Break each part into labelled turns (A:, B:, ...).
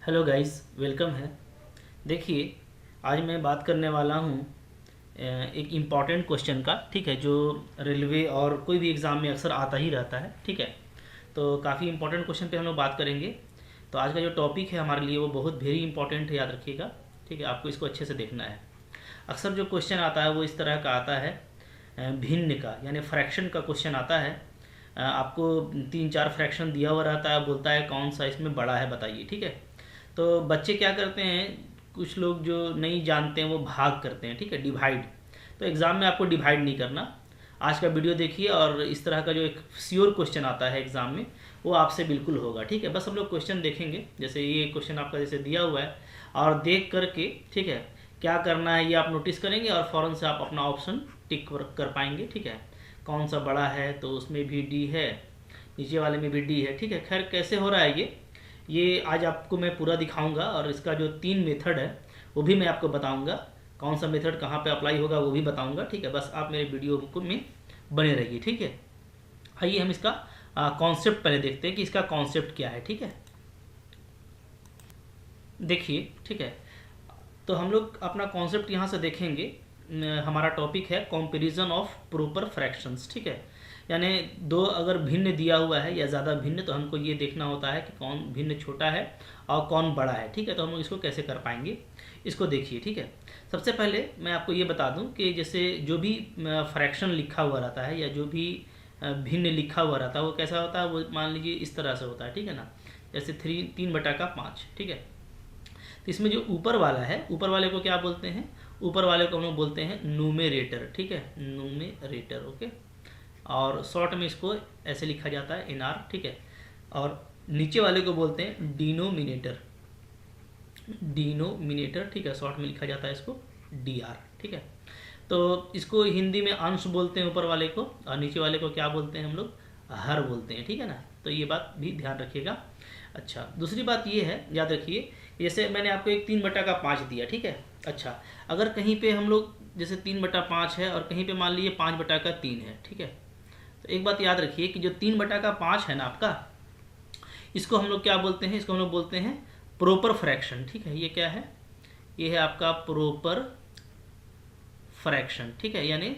A: Hello guys, welcome है। देखिए, आज मैं बात करने वाला हूँ एक इम्पॉर्टेंट क्वेश्चन का, ठीक है, जो रेलवे और कोई भी एग्ज़ाम में अक्सर आता ही रहता है, ठीक है। तो काफ़ी इम्पोर्टेंट क्वेश्चन पे हम लोग बात करेंगे। तो आज का जो टॉपिक है हमारे लिए वो बहुत वेरी इंपॉर्टेंट है, याद रखिएगा, ठीक है। आपको इसको अच्छे से देखना है। अक्सर जो क्वेश्चन आता है वो इस तरह का आता है, भिन्न का यानी फ्रैक्शन का क्वेश्चन आता है। आपको 3-4 फ्रैक्शन दिया हुआ रहता है, बोलता है कौन सा इसमें बड़ा है बताइए, ठीक है। तो बच्चे क्या करते हैं, कुछ लोग जो नहीं जानते हैं वो भाग करते हैं, ठीक है, डिवाइड। तो एग्ज़ाम में आपको डिवाइड नहीं करना। आज का वीडियो देखिए और इस तरह का जो एक श्योर क्वेश्चन आता है एग्ज़ाम में वो आपसे बिल्कुल होगा, ठीक है। बस हम लोग क्वेश्चन देखेंगे, जैसे ये क्वेश्चन आपका जैसे दिया हुआ है, और देख करके, ठीक है, क्या करना है ये आप नोटिस करेंगे और फ़ौरन से आप अपना ऑप्शन टिक कर पाएंगे, ठीक है। कौन सा बड़ा है, तो उसमें भी डी है, नीचे वाले में भी डी है, ठीक है। खैर, कैसे हो रहा है ये आज आपको मैं पूरा दिखाऊंगा, और इसका जो 3 मेथड है वो भी मैं आपको बताऊंगा। कौन सा मेथड कहाँ पे अप्लाई होगा वो भी बताऊंगा, ठीक है। बस आप मेरे वीडियो को में बने रहिए, ठीक है। आइए हम इसका कॉन्सेप्ट पहले देखते हैं कि इसका कॉन्सेप्ट क्या है, ठीक है। देखिए, ठीक है, तो हम लोग अपना कॉन्सेप्ट यहाँ से देखेंगे। हमारा टॉपिक है कंपैरिजन ऑफ प्रॉपर फ्रैक्शंस, ठीक है। यानी दो अगर भिन्न दिया हुआ है या ज़्यादा भिन्न, तो हमको ये देखना होता है कि कौन भिन्न छोटा है और कौन बड़ा है, ठीक है। तो हम लोग इसको कैसे कर पाएंगे, इसको देखिए, ठीक है। सबसे पहले मैं आपको ये बता दूं कि जैसे जो भी फ्रैक्शन लिखा हुआ रहता है या जो भी भिन्न लिखा हुआ रहता है वो कैसा होता है, वो मान लीजिए इस तरह से होता है, ठीक है ना। जैसे 3/5, ठीक है। तो इसमें जो ऊपर वाला है, ऊपर वाले को क्या बोलते हैं, ऊपर वाले को हम लोग बोलते हैं न्यूमेरेटर, ठीक है, न्यूमेरेटर, ओके। और शॉर्ट में इसको ऐसे लिखा जाता है एनआर, ठीक है। और नीचे वाले को बोलते हैं डिनोमिनेटर, डिनोमिनेटर, ठीक है, शॉर्ट में लिखा जाता है इसको डीआर, ठीक है। तो इसको हिंदी में अंश बोलते हैं ऊपर वाले को, और नीचे वाले को क्या बोलते हैं हम लोग, हर बोलते हैं, ठीक है ना। तो ये बात भी ध्यान रखिएगा। अच्छा, दूसरी बात ये है, याद रखिए, जैसे मैंने आपको एक 3/5 दिया, ठीक है। अच्छा, अगर कहीं पे हम लोग जैसे 3/5 है और कहीं पे मान लीजिए 5/3 है, ठीक है। तो एक बात याद रखिए कि जो 3/5 है ना आपका, इसको हम लोग क्या बोलते हैं, इसको हम लोग बोलते हैं प्रॉपर फ्रैक्शन, ठीक है। ये क्या है, ये है आपका प्रॉपर फ्रैक्शन, ठीक है। यानी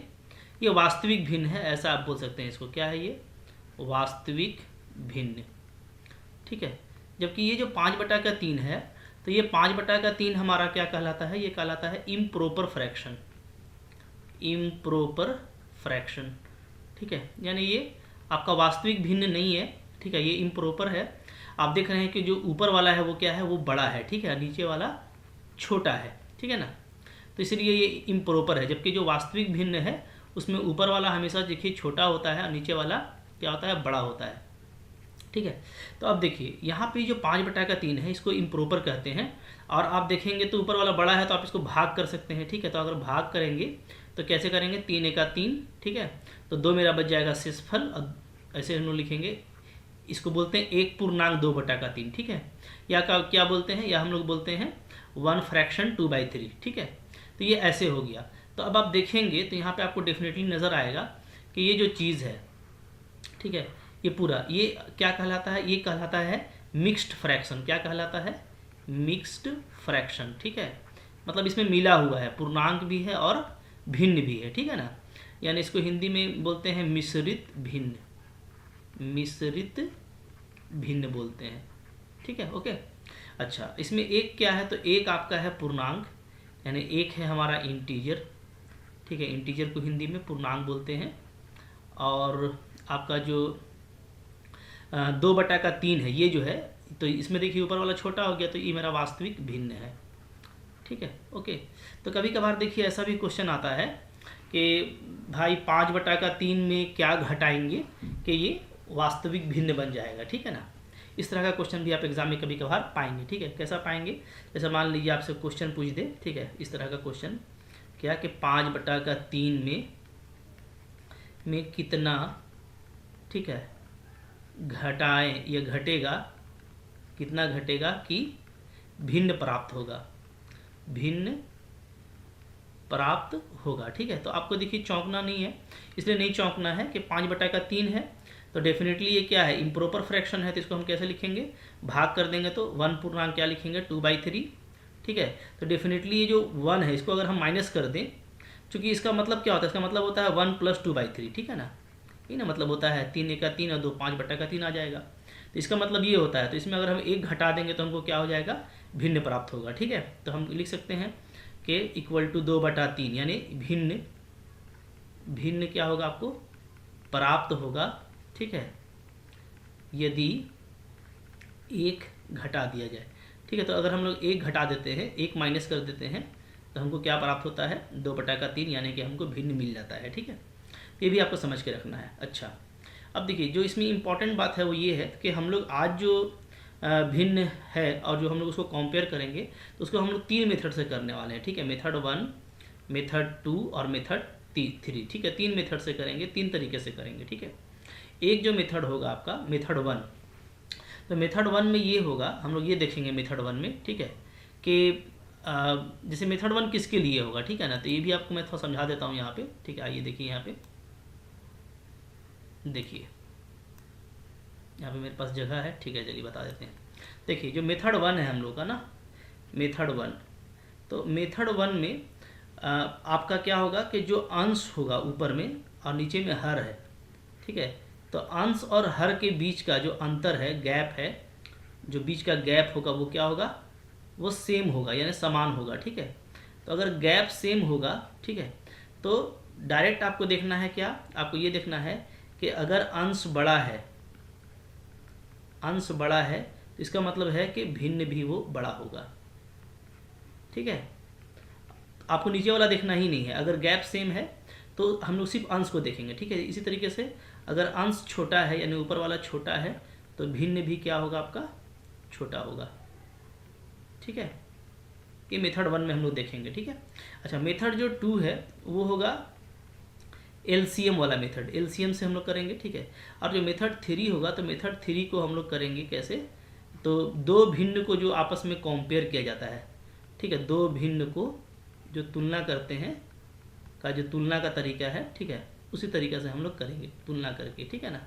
A: ये वास्तविक भिन्न है, ऐसा आप बोल सकते हैं इसको। क्या है ये, वास्तविक भिन्न, ठीक है। जबकि ये जो 5/3 है, तो ये 5/3 हमारा क्या कहलाता है, ये कहलाता है इम्प्रॉपर फ्रैक्शन, इम्प्रॉपर फ्रैक्शन, ठीक है। यानी ये आपका वास्तविक भिन्न नहीं है, ठीक है, ये इम्प्रॉपर है। आप देख रहे हैं कि जो ऊपर वाला है वो क्या है, वो बड़ा है, ठीक है, नीचे वाला छोटा है, ठीक है ना। तो इसलिए ये इम्प्रॉपर है। जबकि जो वास्तविक भिन्न है उसमें ऊपर वाला हमेशा देखिए छोटा होता है और नीचे वाला क्या होता है, बड़ा होता है, ठीक है। तो अब देखिए यहाँ पे जो 5/3 है इसको इम्प्रॉपर कहते हैं। और आप देखेंगे तो ऊपर वाला बड़ा है तो आप इसको भाग कर सकते हैं, ठीक है। तो अगर भाग करेंगे तो कैसे करेंगे, 3×3, ठीक है। तो 2 मेरा बच जाएगा शेषफल, और ऐसे हम लोग लिखेंगे, इसको बोलते हैं 1/2/3, ठीक है। या क्या बोलते हैं, या हम लोग बोलते हैं 1/2/3, ठीक है। तो ये ऐसे हो गया। तो अब आप देखेंगे तो यहाँ पे आपको डेफिनेटली नज़र आएगा कि ये जो चीज़ है, ठीक है, ये पूरा ये क्या कहलाता है, ये कहलाता है मिक्स्ड फ्रैक्शन। क्या कहलाता है, मिक्स्ड फ्रैक्शन, ठीक है। मतलब इसमें मिला हुआ है, पूर्णांक भी है और भिन्न भी है, ठीक है ना। यानी इसको हिंदी में बोलते हैं मिश्रित भिन्न, मिश्रित भिन्न बोलते हैं, ठीक है, ओके। अच्छा, इसमें एक क्या है, तो एक आपका है पूर्णांक, यानी एक है हमारा इंटीजर, ठीक है। इंटीजर को हिंदी में पूर्णांक बोलते हैं। और आपका जो 2/3 है, ये जो है, तो इसमें देखिए ऊपर वाला छोटा हो गया, तो ये मेरा वास्तविक भिन्न है, ठीक है, ओके। तो कभी कभार देखिए ऐसा भी क्वेश्चन आता है कि भाई 5/3 में क्या घटाएंगे कि ये वास्तविक भिन्न बन जाएगा, ठीक है ना। इस तरह का क्वेश्चन भी आप एग्जाम में कभी कभार पाएंगे, ठीक है। कैसा पाएंगे, जैसे मान लीजिए आपसे क्वेश्चन पूछ दे, ठीक है, इस तरह का क्वेश्चन, क्या कि 5/3 में कितना, ठीक है, घटाएं या घटेगा, कितना घटेगा कि भिन्न प्राप्त होगा, भिन्न प्राप्त होगा, ठीक है। तो आपको देखिए चौंकना नहीं है, इसलिए नहीं चौंकना है कि 5/3 है, तो डेफिनेटली ये क्या है, इम्प्रॉपर फ्रैक्शन है, तो इसको हम कैसे लिखेंगे, भाग कर देंगे तो 1 पूर्णांक क्या लिखेंगे, 2/3, ठीक है। तो डेफिनेटली ये जो 1 है इसको अगर हम माइनस कर दें, चूँकि इसका मतलब क्या होता है, इसका मतलब होता है 1 + 2/3, ठीक है ना, ये ना मतलब होता है 3 × 3 और 2 5/3 आ जाएगा। तो इसका मतलब ये होता है, तो इसमें अगर हम 1 घटा देंगे तो हमको क्या हो जाएगा, भिन्न प्राप्त होगा, ठीक है। तो हम लिख सकते हैं कि = 2/3, यानी भिन्न, भिन्न क्या होगा आपको प्राप्त होगा, ठीक है, यदि 1 घटा दिया जाए, ठीक है। तो अगर हम लोग 1 घटा देते हैं, 1 माइनस कर देते हैं, तो हमको क्या प्राप्त होता है, 2/3, यानी कि हमको भिन्न मिल जाता है, ठीक है। ये भी आपको समझ के रखना है। अच्छा, अब देखिए जो इसमें इम्पॉर्टेंट बात है वो ये है कि हम लोग आज जो भिन्न है और जो हम लोग उसको कंपेयर करेंगे तो उसको हम लोग 3 मेथड से करने वाले हैं, ठीक है। मेथड 1, मेथड 2 और मेथड 3, ठीक है। 3 मेथड से करेंगे, 3 तरीके से करेंगे, ठीक है। एक जो मेथड होगा आपका मेथड 1, तो मेथड 1 में ये होगा, हम लोग ये देखेंगे मेथड 1 में, ठीक है, कि जैसे मेथड 1 किसके लिए होगा, ठीक है ना। तो ये भी आपको मैं थोड़ा समझा देता हूँ यहाँ पे, ठीक है। आइए देखिए यहाँ पे, देखिए यहाँ पे मेरे पास जगह है, ठीक है, चलिए बता देते हैं। देखिए जो मेथड 1 है हम लोग का ना, मेथड 1, तो मेथड 1 में आपका क्या होगा कि जो अंश होगा ऊपर में और नीचे में हर है, ठीक है। तो अंश और हर के बीच का जो अंतर है, गैप है, जो बीच का गैप होगा वो क्या होगा, वो सेम होगा, यानी समान होगा, ठीक है। तो अगर गैप सेम होगा, ठीक है, तो डायरेक्ट आपको देखना है क्या, आपको ये देखना है कि अगर अंश बड़ा है, अंश बड़ा है, तो इसका मतलब है कि भिन्न भी वो बड़ा होगा, ठीक है। आपको नीचे वाला देखना ही नहीं है, अगर गैप सेम है तो हम लोग सिर्फ अंश को देखेंगे, ठीक है। इसी तरीके से अगर अंश छोटा है यानी ऊपर वाला छोटा है तो भिन्न भी क्या होगा आपका, छोटा होगा, ठीक है। ये मेथड 1 में हम लोग देखेंगे, ठीक है। अच्छा, मेथड जो 2 है वो होगा एलसीएम वाला मेथड, एलसीएम से हम लोग करेंगे, ठीक है। और जो मेथड 3 होगा, तो मेथड 3 को हम लोग करेंगे कैसे, तो दो भिन्न को जो आपस में कंपेयर किया जाता है, ठीक है, दो भिन्न को जो तुलना करते हैं का जो तुलना का तरीका है, ठीक है, उसी तरीके से हम लोग करेंगे तुलना करके, ठीक है ना।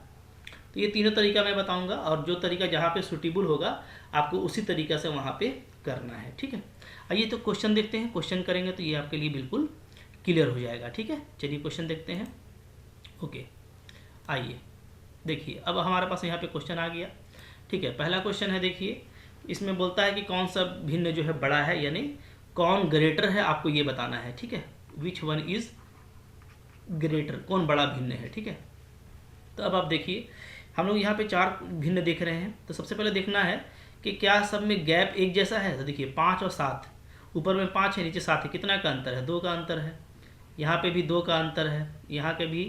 A: तो ये तीनों तरीका मैं बताऊंगा और जो तरीका जहाँ पे सूटेबल होगा आपको उसी तरीका से वहाँ पे करना है, ठीक है। आइए तो क्वेश्चन देखते हैं, क्वेश्चन करेंगे तो ये आपके लिए बिल्कुल क्लियर हो जाएगा, ठीक है। चलिए क्वेश्चन देखते हैं। ओके, आइए देखिए, अब हमारे पास यहाँ पे क्वेश्चन आ गया, ठीक है। पहला क्वेश्चन है, देखिए इसमें बोलता है कि कौन सा भिन्न जो है बड़ा है, यानी कौन ग्रेटर है, आपको ये बताना है, ठीक है। विच वन इज ग्रेटर, कौन बड़ा भिन्न है, ठीक है। तो अब आप देखिए हम लोग यहाँ पे 4 भिन्न देख रहे हैं, तो सबसे पहले देखना है कि क्या सब में गैप एक जैसा है। तो देखिए 5 और 7, ऊपर में 5 है नीचे 7 है, कितना का अंतर है, 2 का अंतर है। यहाँ पे भी 2 का अंतर है, यहाँ के भी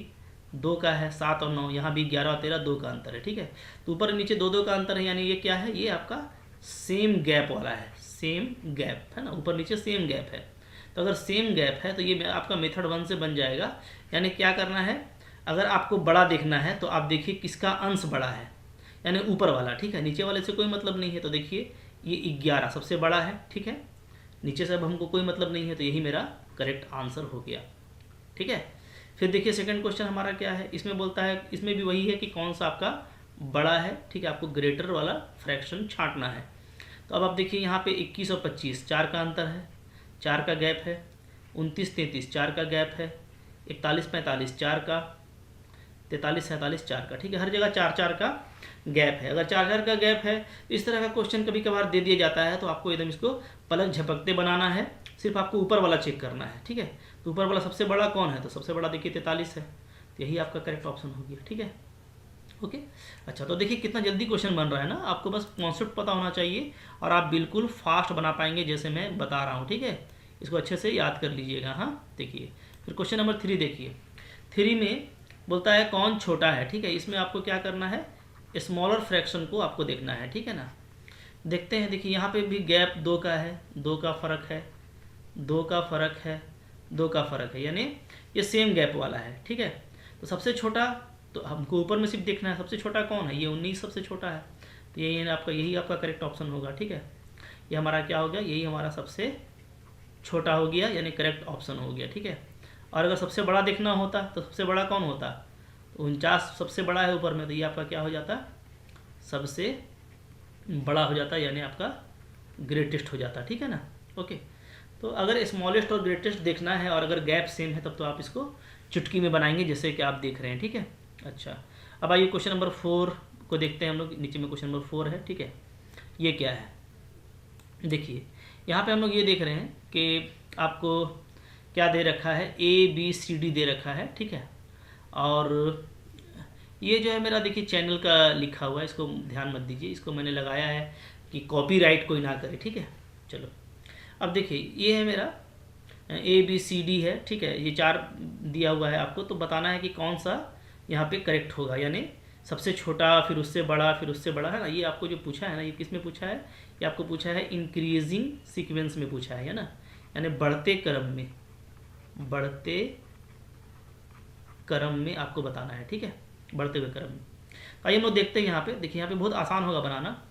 A: 2 का है, 7 और 9, यहाँ भी 11 और 13 2 का अंतर है, ठीक है। तो ऊपर नीचे 2 का अंतर है, यानी ये क्या है, ये आपका सेम गैप वाला है, सेम गैप है ना, ऊपर नीचे सेम गैप है। तो अगर सेम गैप है तो ये आपका मेथड 1 से बन जाएगा। यानी क्या करना है, अगर आपको बड़ा देखना है तो आप देखिए किसका अंश बड़ा है, यानी ऊपर वाला, ठीक है। नीचे वाले से कोई मतलब नहीं है, तो देखिए ये 11 सबसे बड़ा है, ठीक है। नीचे से अब हमको कोई मतलब नहीं है, तो यही मेरा करेक्ट आंसर हो गया, ठीक है। फिर देखिए सेकंड क्वेश्चन हमारा क्या है, इसमें बोलता है, इसमें भी वही है कि कौन सा आपका बड़ा है, ठीक है। आपको ग्रेटर वाला फ्रैक्शन छांटना है। तो अब आप देखिए यहाँ पे 21 और 25 4 का अंतर है, 4 का गैप है। 29 33 4 का गैप है। 41 45 4 का। 43 47 4 का, ठीक है। हर जगह 4 4 का गैप है। अगर 4 4 का गैप है तो इस तरह का क्वेश्चन कभी कभार दे दिया जाता है, तो आपको एकदम इसको पलक झपकते बनाना है, सिर्फ आपको ऊपर वाला चेक करना है, ठीक है। तो ऊपर वाला सबसे बड़ा कौन है, तो सबसे बड़ा देखिए 43 है, तो यही आपका करेक्ट ऑप्शन हो गया, ठीक है। ओके, अच्छा तो देखिए कितना जल्दी क्वेश्चन बन रहा है ना, आपको बस कॉन्सेप्ट पता होना चाहिए और आप बिल्कुल फास्ट बना पाएंगे जैसे मैं बता रहा हूँ, ठीक है। इसको अच्छे से याद कर लीजिएगा। हाँ देखिए, फिर क्वेश्चन नंबर 3 देखिए। 3 में बोलता है कौन छोटा है, ठीक है। इसमें आपको क्या करना है, स्मॉलर फ्रैक्शन को आपको देखना है, ठीक है ना। देखते हैं, देखिए यहाँ पे भी गैप 2 का है, 2 का फ़र्क है, 2 का फ़र्क है, 2 का फ़र्क है, यानी ये सेम गैप वाला है, ठीक है। तो सबसे छोटा, तो हमको ऊपर में सिर्फ देखना है सबसे छोटा कौन है, ये 19 सबसे छोटा है, तो यही आपका करेक्ट ऑप्शन होगा, ठीक है। ये हमारा क्या हो गया, यही हमारा सबसे छोटा हो गया, यानी करेक्ट ऑप्शन हो गया, ठीक है। और अगर सबसे बड़ा देखना होता तो सबसे बड़ा कौन होता, तो 49 सबसे बड़ा है ऊपर में, तो ये आपका क्या हो जाता, सबसे बड़ा हो जाता, यानी आपका ग्रेटेस्ट हो जाता, ठीक है ना। ओके, तो अगर स्मॉलेस्ट और ग्रेटेस्ट देखना है और अगर गैप सेम है तब तो आप इसको चुटकी में बनाएंगे, जैसे कि आप देख रहे हैं, ठीक है। अच्छा, अब आइए क्वेश्चन नंबर 4 को देखते हैं हम लोग। नीचे में क्वेश्चन नंबर 4 है, ठीक है। ये क्या है, देखिए यहाँ पे हम लोग ये देख रहे हैं कि आपको क्या दे रखा है, ABCD दे रखा है, ठीक है। और ये जो है मेरा देखिए चैनल का लिखा हुआ है, इसको ध्यान मत दीजिए, इसको मैंने लगाया है कि कॉपीराइट कोई ना करे, ठीक है। चलो अब देखिए ये है मेरा ABCD है, ठीक है। ये 4 दिया हुआ है आपको, तो बताना है कि कौन सा यहाँ पे करेक्ट होगा, यानी सबसे छोटा, फिर उससे बड़ा, फिर उससे बड़ा, है ना। ये आपको जो पूछा है ना, ये किस में पूछा है, ये आपको पूछा है इंक्रीजिंग सीक्वेंस में पूछा है ना, यानी बढ़ते क्रम में, बढ़ते क्रम में आपको बताना है, ठीक है, बढ़ते हुए क्रम में। आइए हम लोग देखते हैं यहाँ पे, देखिए यहाँ पे बहुत आसान होगा बनाना।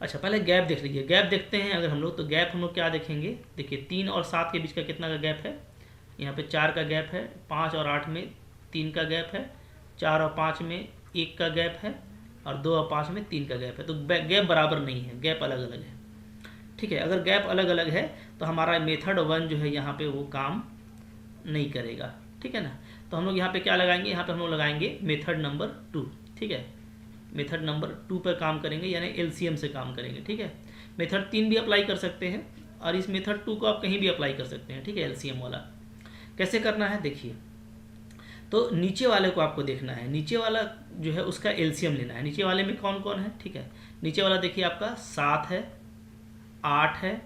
A: अच्छा, पहले गैप देख लीजिए, गैप देखते हैं अगर हम लोग, तो गैप हम लोग क्या देखेंगे, देखिए 3 और 7 के बीच का कितना का गैप है, यहाँ पे 4 का गैप है, 5 और 8 में 3 का गैप है, 4 और 5 में 1 का गैप है, और 2 और 5 में 3 का गैप है। तो गैप बराबर नहीं है, गैप अलग अलग है, ठीक है। अगर गैप अलग अलग है तो हमारा मेथड 1 जो है यहाँ पे वो काम नहीं करेगा, ठीक है ना। तो हम लोग यहाँ पे क्या लगाएंगे, यहाँ पे हम लोग लगाएंगे मेथड नंबर 2, ठीक है। मेथड नंबर 2 पर काम करेंगे, यानी LCM से काम करेंगे, ठीक है। मेथड 3 भी अप्लाई कर सकते हैं, और इस मेथड 2 को आप कहीं भी अप्लाई कर सकते हैं, ठीक है। LCM वाला कैसे करना है देखिए, तो नीचे वाले को आपको देखना है, नीचे वाला जो है उसका LCM लेना है। नीचे वाले में कौन कौन है, ठीक है। नीचे वाला देखिए आपका 7 है, 8 है,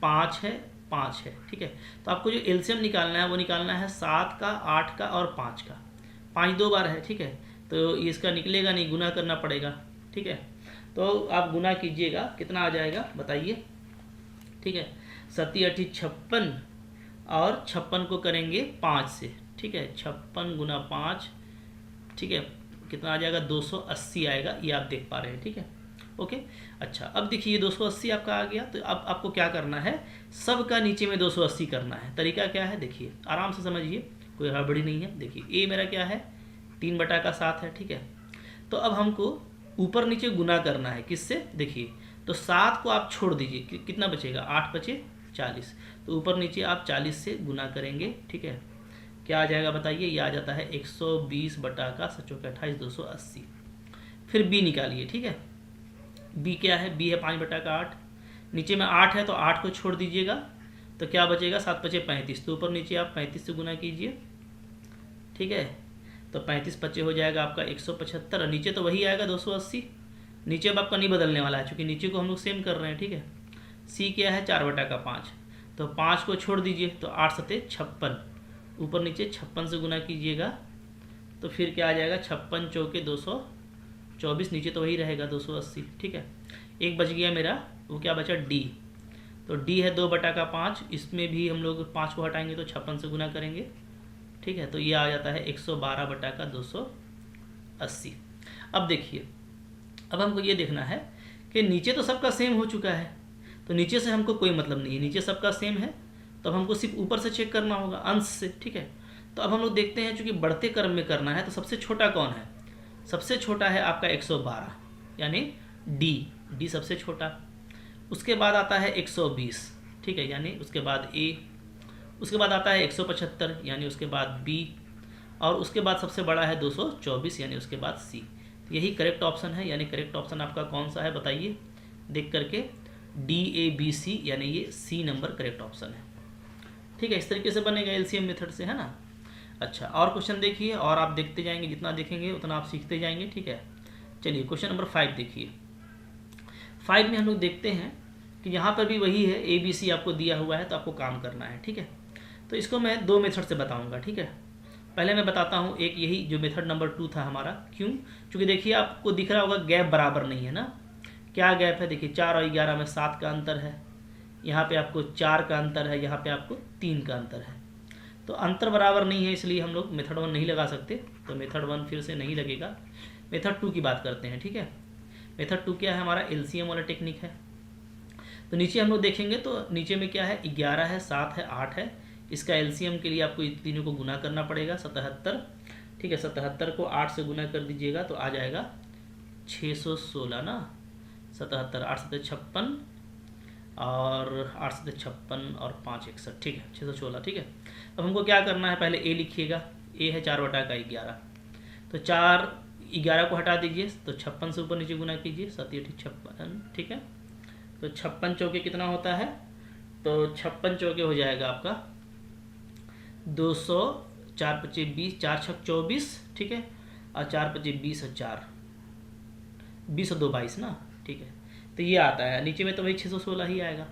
A: 5 है, 5 है, ठीक है। तो आपको जो LCM निकालना है वो निकालना है 7 का, 8 का और 5 का। 5 2 बार है, ठीक है, तो इसका निकलेगा नहीं, गुना करना पड़ेगा, ठीक है। तो आप गुना कीजिएगा, कितना आ जाएगा बताइए, ठीक है। 7 8 56, और 56 को करेंगे 5 से, ठीक है। 56 गुना 5, ठीक है, कितना आ जाएगा, 280 आएगा, ये आप देख पा रहे हैं, ठीक है। ओके, अच्छा अब देखिए 280 आपका आ गया। तो अब आपको क्या करना है, सब का नीचे में 280 करना है। तरीका क्या है देखिए, आराम से समझिए, कोई हड़बड़ी नहीं है। देखिए A मेरा क्या है, 3/7 है, ठीक है। तो अब हमको ऊपर नीचे गुना करना है, किससे, देखिए तो 7 को आप छोड़ दीजिए, कितना बचेगा, 8 बचे 40, तो ऊपर नीचे आप 40 से गुना करेंगे, ठीक है। क्या आ जाएगा बताइए, ये आ जाता है 120/7 280। फिर B निकालिए, ठीक है। B क्या है, B है 5/8, नीचे में 8 है तो 8 को छोड़ दीजिएगा, तो क्या बचेगा, 7 बचे 35, तो ऊपर नीचे आप 35 से गुना कीजिए, ठीक है। तो 35 बचे हो जाएगा आपका 175, और नीचे तो वही आएगा 280, नीचे अब आपका नहीं बदलने वाला है, क्योंकि नीचे को हम लोग सेम कर रहे हैं, ठीक है। C क्या है, 4/5, तो 5 को छोड़ दीजिए, तो 8 7 56, ऊपर नीचे 56 से गुना कीजिएगा, तो फिर क्या आ जाएगा, 56 चौके 224, नीचे तो वही रहेगा 280, ठीक है। एक बच गया मेरा, वो क्या बचा, D। तो D है 2/5, इसमें भी हम लोग 5 को हटाएंगे तो 56 से गुना करेंगे, ठीक है। तो ये आ जाता है 112/280। अब देखिए, अब हमको ये देखना है कि नीचे तो सबका सेम हो चुका है, तो नीचे से हमको कोई मतलब नहीं है, नीचे सबका सेम है, तो अब हमको सिर्फ ऊपर से चेक करना होगा, अंश से, ठीक है। तो अब हम लोग देखते हैं, चूँकि बढ़ते क्रम में करना है, तो सबसे छोटा कौन है, सबसे छोटा है आपका 112, यानी D सबसे छोटा। उसके बाद आता है 120, ठीक है, यानी उसके बाद A। उसके बाद आता है 175, यानी उसके बाद B, और उसके बाद सबसे बड़ा है 224, यानी उसके बाद C। तो यही करेक्ट ऑप्शन है, यानी करेक्ट ऑप्शन आपका कौन सा है बताइए देख करके, DABC, यानी ये C नंबर करेक्ट ऑप्शन है, ठीक है। इस तरीके से बनेगा LCM मेथड से, है ना। अच्छा, और क्वेश्चन देखिए, और आप देखते जाएंगे, जितना देखेंगे उतना आप सीखते जाएंगे, ठीक है। चलिए क्वेश्चन नंबर 5 देखिए। 5 में हम लोग देखते हैं कि यहाँ पर भी वही है, ABC आपको दिया हुआ है, तो आपको काम करना है, ठीक है। तो इसको मैं 2 मेथड से बताऊँगा, ठीक है। पहले मैं बताता हूँ, एक यही जो मेथड नंबर 2 था हमारा, क्यों, क्योंकि देखिए आपको दिख रहा होगा गैप बराबर नहीं है ना। क्या गैप है, देखिए 4 और 11 में 7 का अंतर है, यहाँ पे आपको 4 का अंतर है, यहाँ पे आपको 3 का अंतर है, तो अंतर बराबर नहीं है, इसलिए हम लोग मेथड 1 नहीं लगा सकते, तो मेथड 1 फिर से नहीं लगेगा। मेथड 2 की बात करते हैं, ठीक है। मेथड 2 क्या है, हमारा LCM वाला टेक्निक है। तो नीचे हम लोग देखेंगे, तो नीचे में क्या है, 11 है, 7 है, 8 है, इसका LCM के लिए आपको इन तीनों को गुना करना पड़ेगा, 77, ठीक है। 77 को 8 से गुना कर दीजिएगा तो आ जाएगा 616 ना। 77 8 7 56 और 8 7 56 और 5 61, ठीक है 616, ठीक है। अब हमको क्या करना है, पहले ए लिखिएगा। ए है 4 बटा का 11, तो 4 11 को हटा दीजिए तो 56 से ऊपर नीचे गुना कीजिए, 7 56, ठीक है। तो 56 चौके कितना होता है, तो 56 चौके हो जाएगा आपका 200, 4 25 20, 4 6 24, ठीक है। और 4 25 20 और 4 20 और 2 22 ना, ठीक है। तो ये आता है, नीचे में तो वही 616 ही आएगा,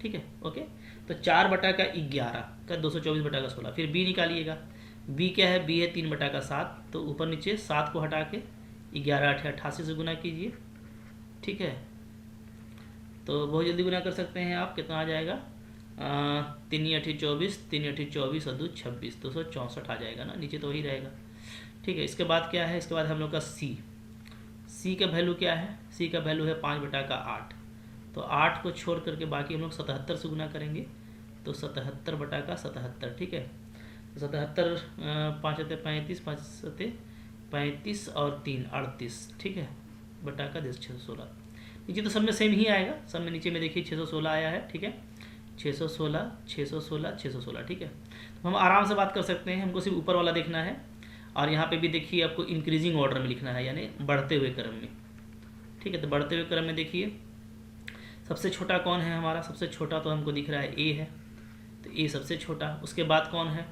A: ठीक है। ओके, तो 4 बटा का 11 का 224 बटा का 16। फिर बी निकालिएगा। बी क्या है, बी है 3 बटा का 7, तो ऊपर नीचे 7 को हटा के 11 8 88 से गुना कीजिए, ठीक है। तो बहुत जल्दी गुना कर सकते हैं आप, कितना आ जाएगा 3 8 24, 3 8 24 और 2 26, 264 आ जाएगा ना, नीचे तो वही रहेगा, ठीक है। इसके बाद क्या है, इसके बाद हम लोग का सी का वैल्यू क्या है, सी का वैल्यू है 5 बटा का 8, तो 8 को छोड़ करके बाकी हम लोग 77 से गुना करेंगे, तो 77 बटा का 77, ठीक है। तो 77 5 7 35, 5 7 35 और 3 38, ठीक है, बटा का 616। नीचे तो सब में सेम ही आएगा, सब में नीचे में देखिए 616 आया है, ठीक है। 616 616 616, ठीक है। तो हम आराम से बात कर सकते हैं, हमको सिर्फ ऊपर वाला देखना है। और यहाँ पे भी देखिए आपको इंक्रीजिंग ऑर्डर में लिखना है, यानी बढ़ते हुए क्रम में, ठीक है। तो बढ़ते हुए क्रम में देखिए सबसे छोटा कौन है हमारा, सबसे छोटा तो हमको दिख रहा है ए है, तो ए सबसे छोटा। उसके बाद कौन है,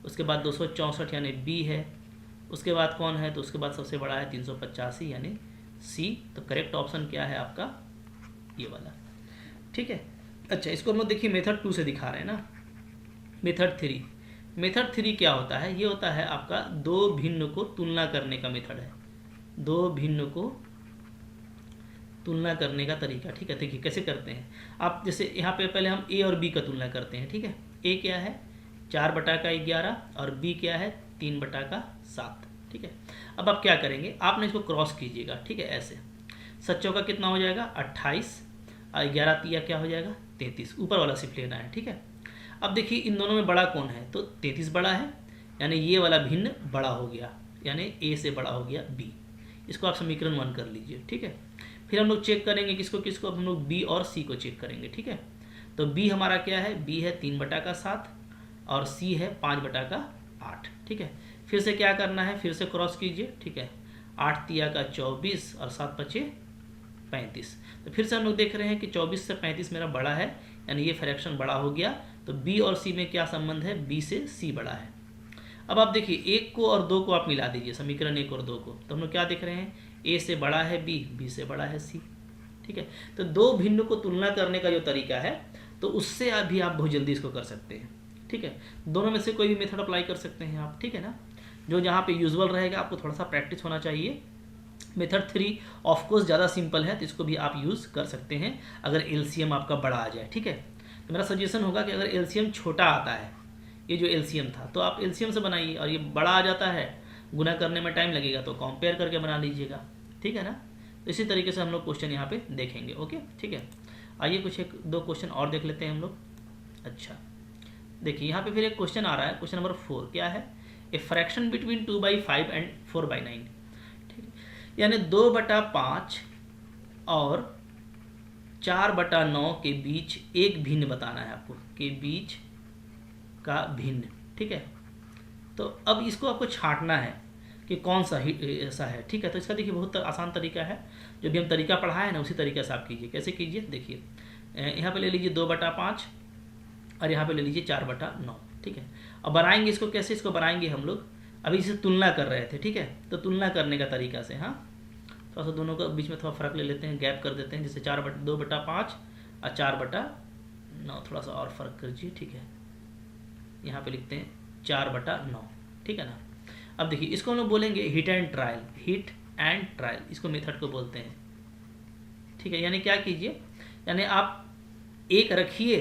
A: उसके बाद 264 यानी बी है। उसके बाद कौन है, तो उसके बाद सबसे बड़ा है 385 यानी सी। तो करेक्ट ऑप्शन क्या है आपका, ये वाला, ठीक है। अच्छा, इसको हम लोग देखिए मेथड 2 से दिखा रहे हैं ना। मेथड 3, मेथड 3 क्या होता है, ये होता है आपका दो भिन्न को तुलना करने का मेथड है, दो भिन्न को तुलना करने का तरीका, ठीक है। देखिए कैसे करते हैं आप, जैसे यहाँ पे पहले हम ए और बी का तुलना करते हैं, ठीक है। ए क्या है 4 बटा का 11 और बी क्या है 3 बटा का 7, ठीक है। अब आप क्या करेंगे, आपने इसको क्रॉस कीजिएगा, ठीक है। ऐसे 7 का कितना हो जाएगा 28 और 11 तिया क्या हो जाएगा 33, ऊपर वाला सिर्फ लेना है, ठीक है। अब देखिए इन दोनों में बड़ा कौन है, तो 33 बड़ा है, यानी ये वाला भिन्न बड़ा हो गया, यानी ए से बड़ा हो गया बी। इसको आप समीकरण 1 कर लीजिए, ठीक है। फिर हम लोग चेक करेंगे किसको किसको, हम लोग बी और सी को चेक करेंगे, ठीक है। तो बी हमारा क्या है, बी है 3 बटा का 7 और सी है 5 बटा का 8, ठीक है। फिर से क्या करना है, फिर से क्रॉस कीजिए, ठीक है। 8 तिया का 24 और 7 पचे 35। तो फिर से हम लोग देख रहे हैं कि 24 से 35 मेरा बड़ा है, यानी ये फ्रैक्शन बड़ा हो गया। तो बी और सी में क्या संबंध है, बी से सी बड़ा है। अब आप देखिए 1 को और 2 को आप मिला दीजिए, समीकरण 1 और 2 को, तो हम लोग क्या देख रहे हैं, ए से बड़ा है बी, बी से बड़ा है सी, ठीक है। तो दो भिन्न को तुलना करने का जो तरीका है, तो उससे अभी आप बहुत जल्दी इसको कर सकते हैं, ठीक है। दोनों में से कोई भी मेथड अप्लाई कर सकते हैं आप, ठीक है ना। जो जहाँ पे यूजुअल रहेगा आपको थोड़ा सा प्रैक्टिस होना चाहिए। मेथड 3 ऑफकोर्स ज़्यादा सिंपल है, तो इसको भी आप यूज़ कर सकते हैं अगर एलसीएम आपका बड़ा आ जाए, ठीक है। तो मेरा सजेशन होगा कि अगर एलसीएम छोटा आता है, ये जो एलसीएम था, तो आप एलसीएम से बनाइए, और ये बड़ा आ जाता है गुना करने में टाइम लगेगा तो कंपेयर करके बना लीजिएगा, ठीक है ना। तो इसी तरीके से हम लोग क्वेश्चन यहाँ पे देखेंगे, ओके, ठीक है। आइए कुछ 1-2 क्वेश्चन और देख लेते हैं हम लोग। अच्छा, देखिए यहाँ पे फिर एक क्वेश्चन आ रहा है, क्वेश्चन नंबर 4 क्या है, ए फ्रैक्शन बिटवीन 2/5 एंड 4/9, ठीक है। यानी 2/5 और 4/9 के बीच एक भिन्न बताना है आपको, के बीच का भिन्न, ठीक है। तो अब इसको आपको छांटना है कि कौन सा ऐसा है, ठीक है। तो इसका देखिए बहुत आसान तरीका है, जो भी हम तरीका पढ़ा है ना उसी तरीके से आप कीजिए। कैसे कीजिए, देखिए यहाँ पे ले लीजिए 2/5 और यहाँ पे ले लीजिए 4/9, ठीक है। अब बनाएंगे इसको कैसे, इसको बनाएंगे हम लोग अभी इसे तुलना कर रहे थे, ठीक है। तो तुलना करने का तरीका से, हाँ, थोड़ा सा दोनों के बीच में थोड़ा फर्क ले लेते हैं, गैप कर देते हैं, जैसे 2/5 और 4/9, थोड़ा सा और फर्क करिए, ठीक है। यहाँ पे लिखते हैं 4/9, ठीक है ना। अब देखिए इसको हम लोग बोलेंगे hit and trial, hit and trial इसको मेथड को बोलते हैं, ठीक है। यानी क्या कीजिए, यानी आप एक रखिए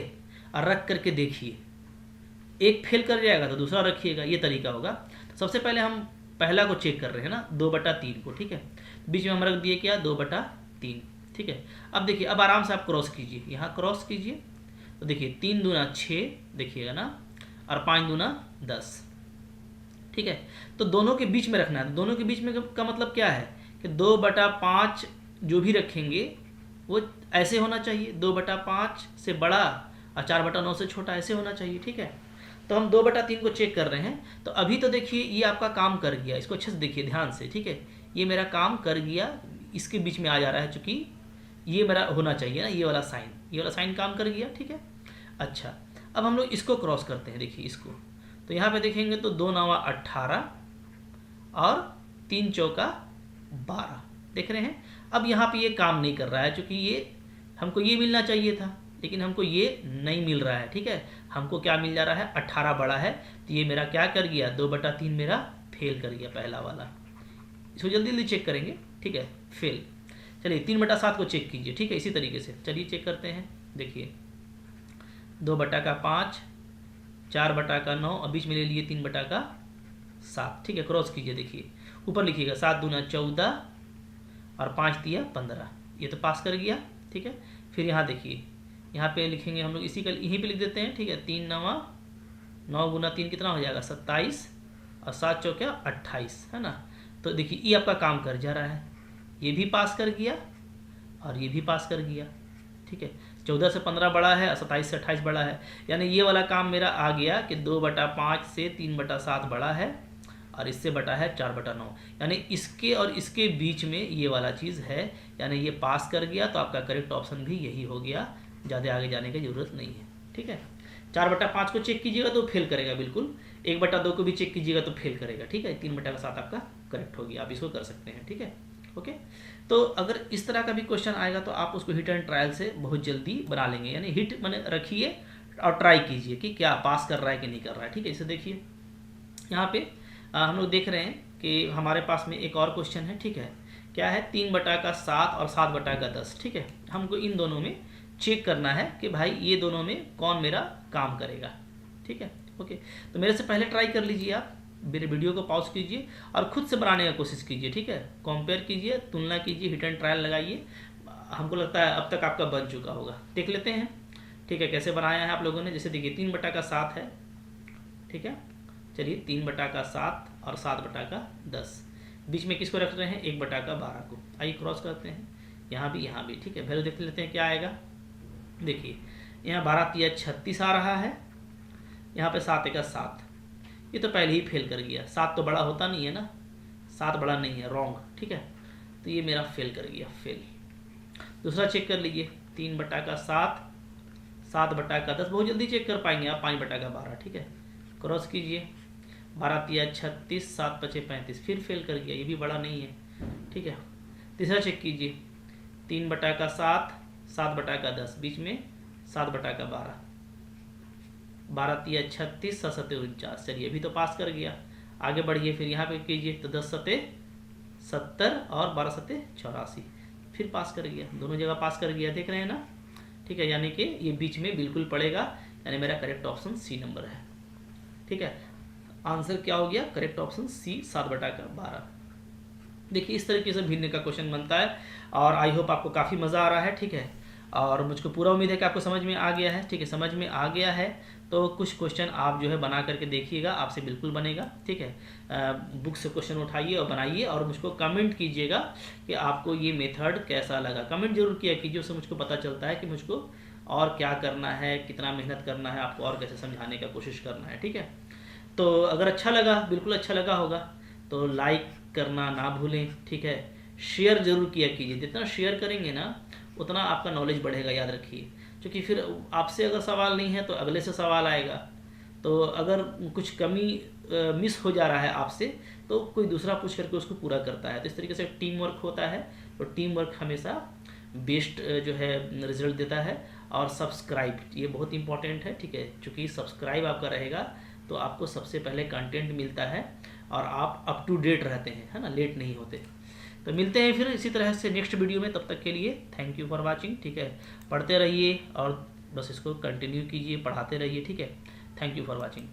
A: और रख करके देखिए, एक फेल कर जाएगा तो दूसरा रखिएगा, ये तरीका होगा। तो सबसे पहले हम पहला को चेक कर रहे हैं ना, 2/3 को, ठीक है। बीच में हम रख दिए क्या 2/3, ठीक है। अब देखिए अब आराम से आप क्रॉस कीजिए, यहाँ क्रॉस कीजिए, तो देखिए 3 दूना 6 देखिएगा ना, और 5 दूना 10, ठीक है। तो दोनों के बीच में रखना है। दोनों के बीच में का मतलब क्या है कि 2/5 जो भी रखेंगे वो ऐसे होना चाहिए, 2/5 से बड़ा और 4/9 से छोटा, ऐसे होना चाहिए, ठीक है। तो हम 2/3 को चेक कर रहे हैं। तो अभी तो देखिए ये आपका काम कर गया, इसको अच्छे से देखिए ध्यान से, ठीक है। ये मेरा काम कर गया, इसके बीच में आ जा रहा है, चूंकि ये मेरा होना चाहिए ना, ये वाला साइन काम कर गया, ठीक है। अच्छा, अब हम लोग इसको क्रॉस करते हैं, देखिए इसको। तो यहाँ पे देखेंगे तो 2 9 18 और 3 चौका 12, देख रहे हैं। अब यहाँ पे ये काम नहीं कर रहा है, क्योंकि ये हमको ये मिलना चाहिए था, लेकिन हमको ये नहीं मिल रहा है, ठीक है। हमको क्या मिल जा रहा है, 18 बड़ा है। तो ये मेरा क्या कर गया, 2/3 मेरा फेल कर गया, पहला वाला। इसको जल्दी जल्दी चेक करेंगे, ठीक है, फेल। चलिए 3/7 को चेक कीजिए, ठीक है, इसी तरीके से चलिए चेक करते हैं। देखिए 2/5, 4/9 और बीच में ले लिए 3/7, ठीक है। क्रॉस कीजिए, देखिए ऊपर लिखिएगा 7 दूना 14 और 5 दिया 15, ये तो पास कर गया, ठीक है। फिर यहाँ देखिए, यहाँ पे लिखेंगे हम लोग, इसी का यहीं पे लिख देते हैं, ठीक है। 3 9 9 गुना 3 कितना हो जाएगा, 27 और 7 चौके 28, है ना। तो देखिए ये आपका काम कर जा रहा है, ये भी पास कर गया और ये भी पास कर गया, ठीक है। 14 से 15 बड़ा है और 27 से 28 बड़ा है, यानी ये वाला काम मेरा आ गया कि 2/5 से 3/7 बड़ा है और इससे बटा है 4/9, यानी इसके और इसके बीच में ये वाला चीज़ है, यानी ये पास कर गया। तो आपका करेक्ट ऑप्शन भी यही हो गया, ज़्यादा आगे जाने की जरूरत नहीं है, ठीक है। 4/5 को चेक कीजिएगा तो फेल करेगा बिल्कुल, 1/2 को भी चेक कीजिएगा तो फेल करेगा, ठीक है। 3/7 आपका करेक्ट हो गया, आप इसको कर सकते हैं, ठीक है, ओके। तो अगर इस तरह का भी क्वेश्चन आएगा तो आप उसको हिट एंड ट्रायल से बहुत जल्दी बना लेंगे, यानी हिट मैंने रखिए और ट्राई कीजिए कि क्या पास कर रहा है कि नहीं कर रहा है, ठीक है। इसे देखिए यहाँ पे हम लोग देख रहे हैं कि हमारे पास में एक और क्वेश्चन है, ठीक है। क्या है, 3/7 और 7/10, ठीक है। हमको इन दोनों में चेक करना है कि भाई ये दोनों में कौन मेरा काम करेगा, ठीक है, ओके। तो मेरे से पहले ट्राई कर लीजिए, आप मेरे वीडियो को पॉज कीजिए और खुद से बनाने का कोशिश कीजिए, ठीक है। कंपेयर कीजिए, तुलना कीजिए, हिट एंड ट्रायल लगाइए। हमको लगता है अब तक आपका बन चुका होगा, देख लेते हैं, ठीक है, कैसे बनाया है आप लोगों ने। जैसे देखिए 3/7 है, ठीक है। चलिए 3/7 और 7/10, बीच में किसको रख रहे हैं, 1/12 को। आइए क्रॉस करते हैं, यहाँ भी, ठीक है। वैल्यू देख लेते हैं क्या आएगा। देखिए यहाँ 12 3 36 आ रहा है, यहाँ पे 7 1 7, ये तो पहले ही फेल कर गया। 7 तो बड़ा होता नहीं है ना, 7 बड़ा नहीं है, रॉन्ग, ठीक है। तो ये मेरा फेल कर गया, फेल। दूसरा चेक कर लीजिए, 3/7, 7/10, बहुत जल्दी चेक कर पाएंगे आप, 5/12, ठीक है। क्रॉस कीजिए, 12 3 36, 7 5 35, फिर फेल कर गया, ये भी बड़ा नहीं है, ठीक है। तीसरा चेक कीजिए, 3/7, 7/10, बीच में 7/12, 12 3 36, 7 7 49, चलिए अभी तो पास कर गया। आगे बढ़िए, फिर यहाँ पे कीजिए तो 10 7 70 और 12 7 84, फिर पास कर गया, दोनों जगह पास कर गया, देख रहे हैं ना, ठीक है। यानी कि ये बीच में बिल्कुल पड़ेगा, यानी मेरा करेक्ट ऑप्शन सी नंबर है, ठीक है। आंसर क्या हो गया, करेक्ट ऑप्शन सी, 7/12। देखिए इस तरीके से भिन्न का क्वेश्चन बनता है और आई होप आपको काफ़ी मज़ा आ रहा है, ठीक है। और मुझको पूरा उम्मीद है कि आपको समझ में आ गया है, ठीक है। समझ में आ गया है तो कुछ क्वेश्चन आप जो है बना करके देखिएगा, आपसे बिल्कुल बनेगा, ठीक है। बुक से क्वेश्चन उठाइए और बनाइए और मुझको कमेंट कीजिएगा कि आपको ये मेथड कैसा लगा। कमेंट जरूर किया कीजिए, उससे मुझको पता चलता है कि मुझको और क्या करना है, कितना मेहनत करना है, आपको और कैसे समझाने का कोशिश करना है, ठीक है। तो अगर अच्छा लगा, बिल्कुल अच्छा लगा होगा तो लाइक करना ना भूलें, ठीक है। शेयर जरूर किया कीजिए, जितना शेयर करेंगे ना उतना आपका नॉलेज बढ़ेगा, याद रखिए। क्योंकि फिर आपसे अगर सवाल नहीं है तो अगले से सवाल आएगा, तो अगर कुछ कमी मिस हो जा रहा है आपसे तो कोई दूसरा पूछ करके उसको पूरा करता है। तो इस तरीके से टीम वर्क होता है, तो टीम वर्क हमेशा बेस्ट जो है रिजल्ट देता है। और सब्सक्राइब, ये बहुत इंपॉर्टेंट है, ठीक है। चूँकि सब्सक्राइब आपका रहेगा तो आपको सबसे पहले कंटेंट मिलता है और आप अप टू डेट रहते हैं, है ना, लेट नहीं होते। तो मिलते हैं फिर इसी तरह से नेक्स्ट वीडियो में, तब तक के लिए थैंक यू फॉर वाचिंग, ठीक है। पढ़ते रहिए और बस इसको कंटिन्यू कीजिए, पढ़ाते रहिए, ठीक है। Thank you for watching.